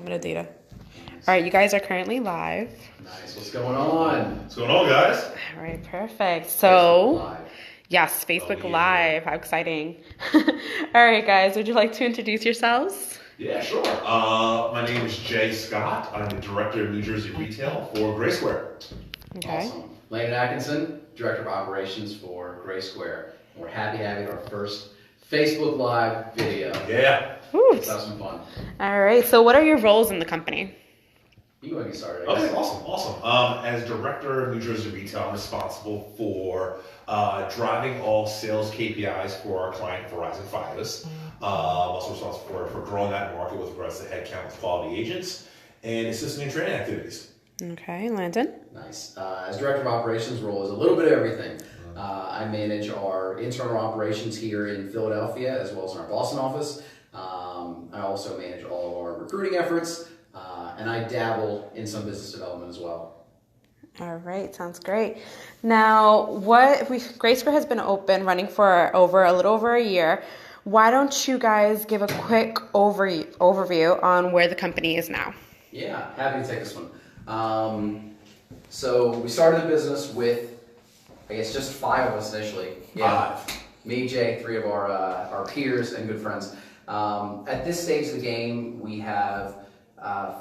bit of data. All right, you guys are currently live. Nice. What's going on? What's going on, guys? All right, perfect. Facebook So, Live. yes, Facebook yeah. Live. How exciting. All right, guys, would you like to introduce yourselves? Yeah, sure. My name is Jay Scott. I'm the Director of New Jersey Retail for GraySquare. Okay. Awesome. Landon Atkinson, Director of Operations for GraySquare. We're happy having our first Facebook Live video. Yeah. Woo. Let's have some fun. All right, so what are your roles in the company? You go ahead and get started. Okay, awesome. As Director of New Jersey Retail, I'm responsible for driving all sales KPIs for our client Verizon Fios. I'm also responsible for growing that market with regards to headcount with quality agents and assisting in training activities. Okay, Landon. Nice. As Director of Operations, role is a little bit of everything. I manage our internal operations here in Philadelphia as well as in our Boston office. I also manage all of our recruiting efforts, and I dabble in some business development as well. All right, sounds great. Now, GraySquare has been running for a little over a year. Why don't you guys give a quick overview on where the company is now? Yeah, happy to take this one. So we started the business with, I guess, just 5 of us initially. Yeah, 5. Me, Jay, 3 of our peers and good friends. At this stage of the game, we have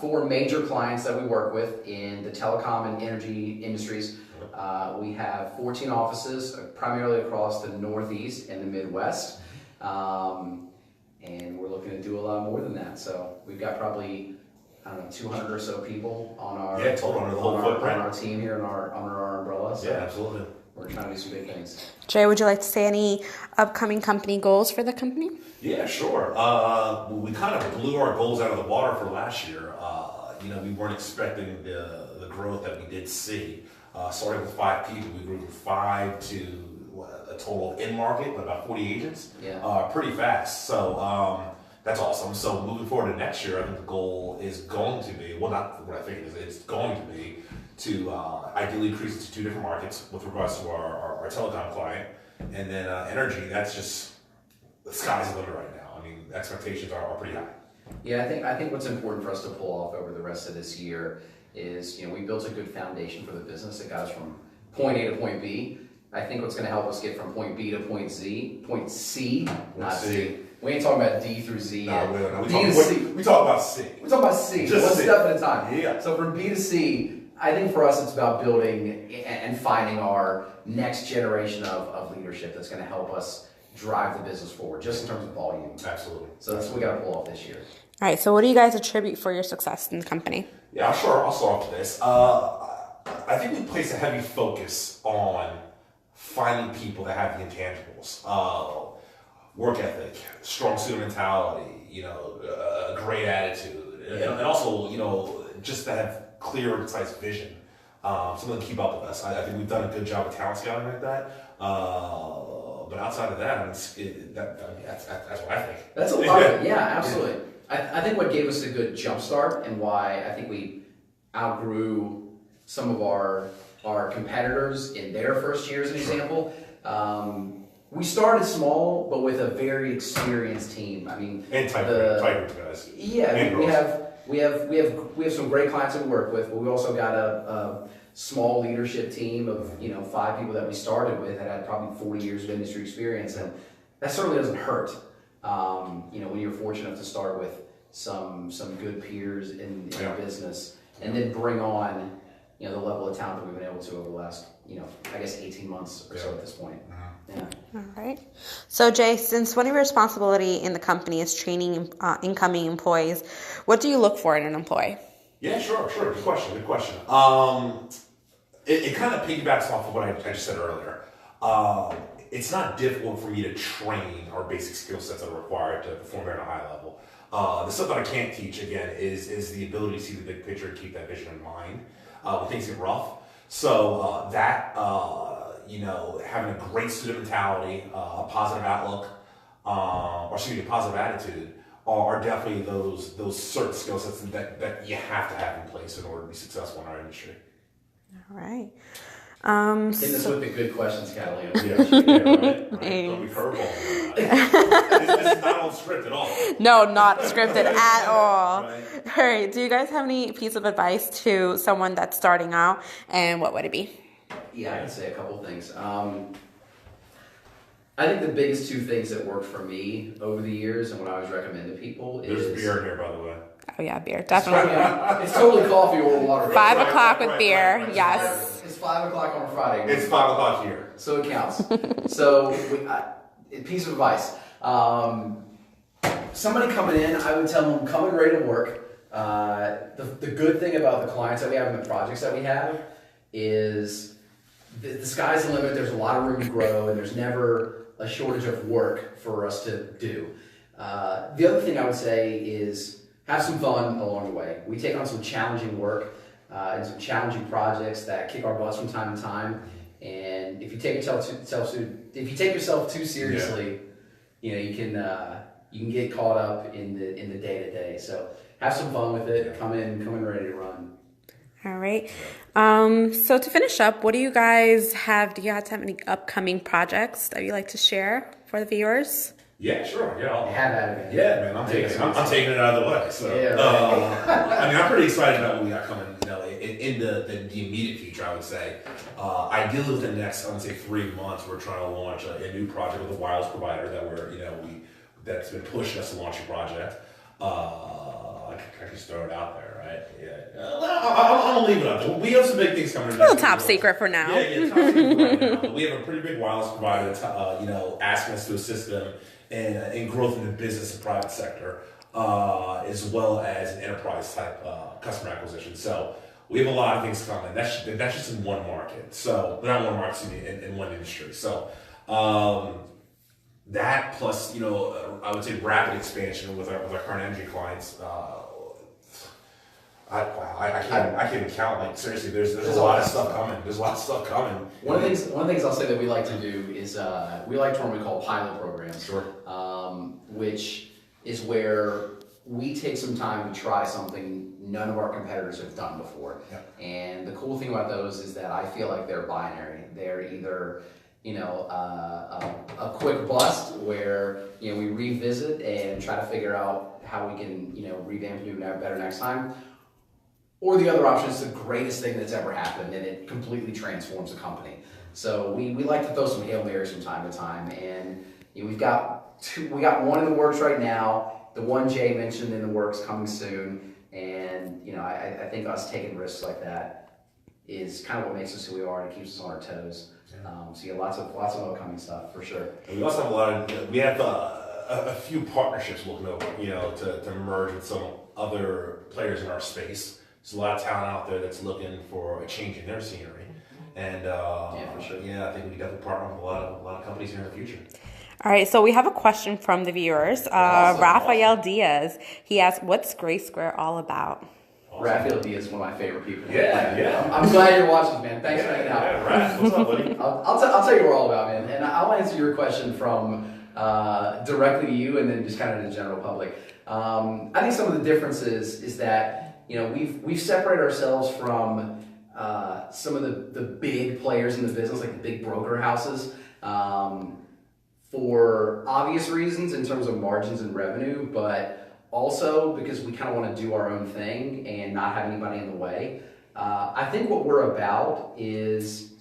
4 major clients that we work with in the telecom and energy industries. We have 14 offices, primarily across the Northeast and the Midwest. And we're looking to do a lot more than that. So we've got probably, 200 or so people on our Total under the whole footprint. on our team here under our umbrella. So Yeah, absolutely. we're trying to do some big things. Jay, would you like to say any upcoming company goals for the company? Yeah, sure. We kind of blew our goals out of the water for last year. We weren't expecting the growth that we did see. Starting with 5 people, we grew from 5 to a total of in-market, about 40 agents. Yeah. Pretty fast. So that's awesome. So moving forward to next year, I think the goal is going to be, well, not what I think it is, it's going to be to ideally increase it to 2 different markets with regards to our telecom client. And then energy, that's just, the sky's the limit right now. I mean, expectations are pretty high. Yeah, I think what's important for us to pull off over the rest of this year is, we built a good foundation for the business that got us from point A to point B. I think what's going to help us get from point B to point C, not C. We ain't talking about D through Z yet. No, D to C. We talk about C. We talk about C, Just one C. step at a time. Yeah. So from B to C, I think for us it's about building and finding our next generation of leadership that's going to help us drive the business forward, just in terms of volume. Absolutely. So that's what we got to pull off this year. All right, so what do you guys attribute for your success in the company? Yeah, sure. I'll start off with this. I think we place a heavy focus on finding people that have the intangibles. Work ethic, strong student mentality, a great attitude, and also, just to have clear and concise vision. Something to keep up with us. I think we've done a good job of talent scouting like that. But outside of that, that's what I think. That's a lot of it. Yeah, absolutely. I think what gave us a good jump start and why I think we outgrew some of our competitors in their first year as an example. We started small, but with a very experienced team. I mean, And tight group guys. Yeah, And we have some great clients that we work with, but we also got a small leadership team of 5 people that we started with that had probably 40 years of industry experience, and that certainly doesn't hurt. When you're fortunate enough to start with some good peers in the business, and then bring on the level of talent that we've been able to over the last 18 months or so at this point. Yeah. All right. So, Jay, since one of your responsibility in the company is training incoming employees, what do you look for in an employee? Yeah, sure. Good question. It kind of piggybacks off of what I just said earlier. It's not difficult for me to train our basic skill sets that are required to perform at a high level. The stuff that I can't teach, again, is the ability to see the big picture and keep that vision in mind when things get rough. So having a great student mentality, a positive outlook, a positive attitude, are definitely those certain skill sets that you have to have in place in order to be successful in our industry. All right. Hitting us with the good questions, Catalina. Yeah, right. Don't be curveball. This is not on script at all. No, not scripted at all. Right. All right. Do you guys have any piece of advice to someone that's starting out, and what would it be? Yeah, I can say a couple things. I think the biggest two things that worked for me over the years and what I always recommend to people is... There's beer in here, by the way. Oh yeah, beer, definitely. It's totally coffee or water. 5 Right, o'clock right, with right, beer, right. yes. It's 5 o'clock on a Friday. It's 5 o'clock here. So it counts. So, piece of advice. Somebody coming in, I would tell them, come and ready to work. The good thing about the clients that we have and the projects that we have is the sky's the limit. There's a lot of room to grow, and there's never a shortage of work for us to do. The other thing I would say is have some fun along the way. We take on some challenging work and some challenging projects that kick our butts from time to time. And if you take yourself too seriously, you can get caught up in the day to day. So have some fun with it. Come in ready to run. All right. So to finish up, what do you guys have? Do you guys have any upcoming projects that you'd like to share for the viewers? Yeah, sure. Yeah, Have at it, man. Yeah, man, I'm taking it out of the way. So, Yeah, right. I mean, I'm pretty excited about what we got coming. In the immediate future, I would say. Ideally, within the next, I would say 3 months, we're trying to launch a new project with a wireless provider that's been pushing us to launch a project. I can just throw it out there, right? Yeah. I'm gonna leave it up. We have some big things coming. A little top secret for now. Yeah, top secret right now. But we have a pretty big wireless provider that's asking us to assist them in growth in the business and private sector, as well as an enterprise type customer acquisition. So we have a lot of things coming. That's just in one market. So not one market, excuse me, in one industry. So that plus I would say rapid expansion with our current energy clients. I can't even count. Like seriously, there's a lot of stuff coming. There's a lot of stuff coming. One of the things I'll say that we like to do is we like to run what we call pilot programs. Sure. Which is where we take some time to try something none of our competitors have done before. Yep. And the cool thing about those is that I feel like they're binary. They're either a quick bust where we revisit and try to figure out how we can revamp and do better next time. Or the other option is the greatest thing that's ever happened and it completely transforms the company. So we like to throw some Hail Marys from time to time, and we got one in the works right now. The one Jay mentioned in the works coming soon, and I think us taking risks like that is kind of what makes us who we are and it keeps us on our toes. So lots of upcoming stuff for sure. And we also have a few partnerships looking over, to merge with some other players in our space. There's a lot of talent out there that's looking for a change in their scenery, and for sure. I think we can definitely partner with a lot of companies here in the future. All right, so we have a question from the viewers. Rafael Diaz, he asked, "What's GraySquare all about?" Awesome. Rafael Diaz is one of my favorite people. Yeah. I'm glad you're watching, man. Thanks for hanging out. Yeah, Raph, what's up, buddy? I'll tell you what we're all about, man, and I'll answer your question from directly to you, and then just kind of to the general public. I think some of the differences is that we've separated ourselves from some of the big players in the business, like the big broker houses, for obvious reasons in terms of margins and revenue, but also because we kind of want to do our own thing and not have anybody in the way. I think what we're about is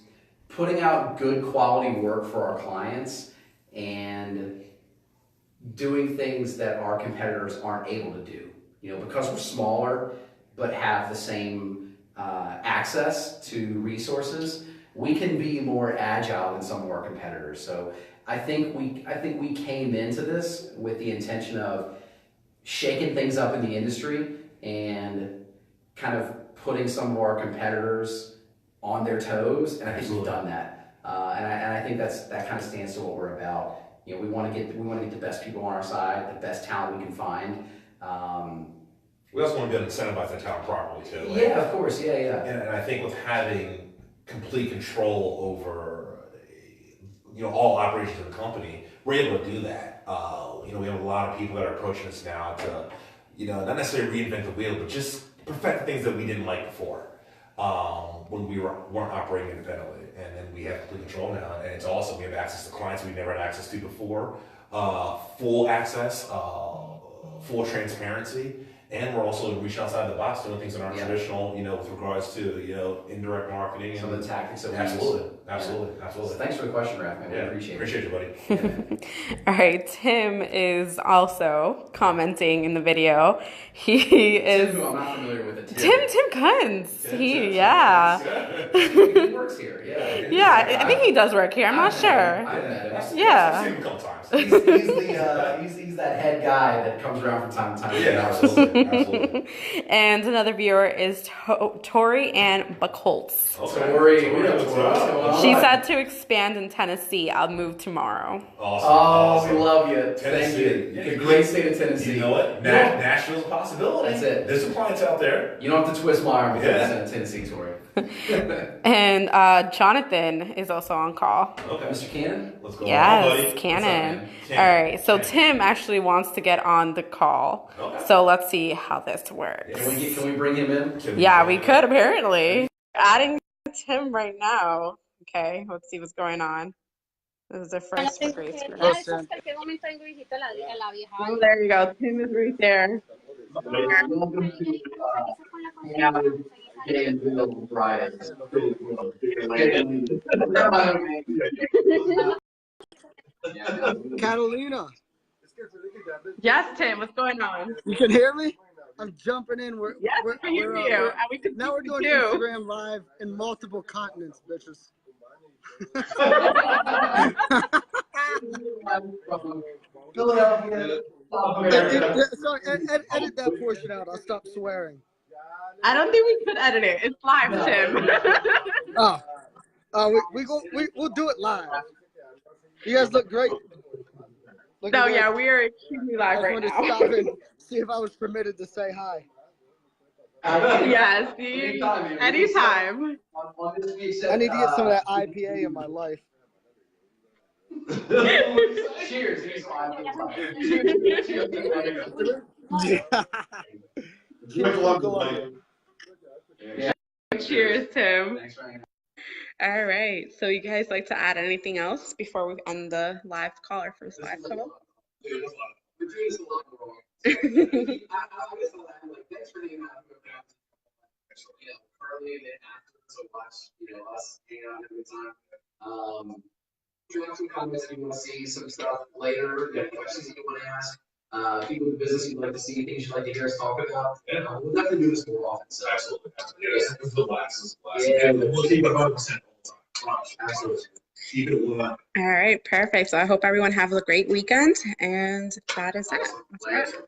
putting out good quality work for our clients and doing things that our competitors aren't able to do. Because we're smaller but have the same access to resources, we can be more agile than some of our competitors. So I think we came into this with the intention of shaking things up in the industry and kind of putting some of our competitors on their toes, and I think we've done that. And I think that kind of stands to what we're about. We want to get the best people on our side, the best talent we can find. We also want to be able to incentivize the talent properly too. Like, Yeah, of course. Yeah. And I think with having complete control over all operations of the company, we're able to do that. We have a lot of people that are approaching us now to not necessarily reinvent the wheel, but just perfect the things that we didn't like before. when we weren't operating independently, and then we have complete control now, and it's awesome. We have access to clients we've never had access to before, full access, full transparency, and we're also reaching outside the box, doing things that aren't traditional, with regards to indirect marketing Some and of the tactics that we absolutely, use. absolutely. So thanks for the question, Raph, man. Yeah, We appreciate it. Appreciate you, buddy. Yeah. All right, Tim is also commenting in the video. He is Tim, who I'm not familiar with. Tim Kunz. Tim He works here. Yeah. yeah. I think he does work here. I'm not sure. I've met him. Yeah. I've seen him a couple times. He's that head guy that comes around from time to time. Yeah, absolutely. And another viewer is Tori Ann Buckholtz. Okay. Tori, what's going on? She said to expand in Tennessee. I'll move tomorrow. Awesome. Oh, awesome. we love you. Tennessee. Thank you. The great state of Tennessee. You know what? Nashville's a possibility. That's it. There's some clients out there. You don't have to twist my arm because it's in Tennessee, Tori. And Jonathan is also on call. Okay. Mr. Cannon? Let's go. Yes, Cannon. Cannon. All right, so Tim actually wants to get on the call. Okay. So let's see how this works. Can we bring him in? Yeah, we could apparently. Adding Tim right now. Okay, let's see what's going on. This is the first for GraySquare. Oh, there you go. Tim is right there. Welcome to Gay and Bill Fridays. Catalina, Yes, Tim, what's going on? you can hear me? I'm jumping in. Yes, we can hear you. And we can Now we're doing too. Instagram Live in multiple continents, bitches. Philadelphia. Sorry, edit that portion out. I'll stop swearing. I don't think we could edit it. It's live, Tim. We'll do it live. You guys look great. So yeah, we are extremely live right now. Stop and see if I was permitted to say hi. Yes, anytime. I need to get some of that IPA in my life. Cheers. Cheers, Tim. Thanks for hanging out. All right. So you guys like to add anything else before we end the live call, our first live call? Carly and Atkinson so much, us hanging out every time. If you have some comments if you want to see some stuff later, if you have questions that you want to ask, people in the business you'd like to see, things you'd like to hear us talk about, we'll definitely do this more often. So. Absolutely. And we'll keep it 100% Absolutely. Keep it 100%. All right, perfect. So I hope everyone have a great weekend, and that is it. That's it.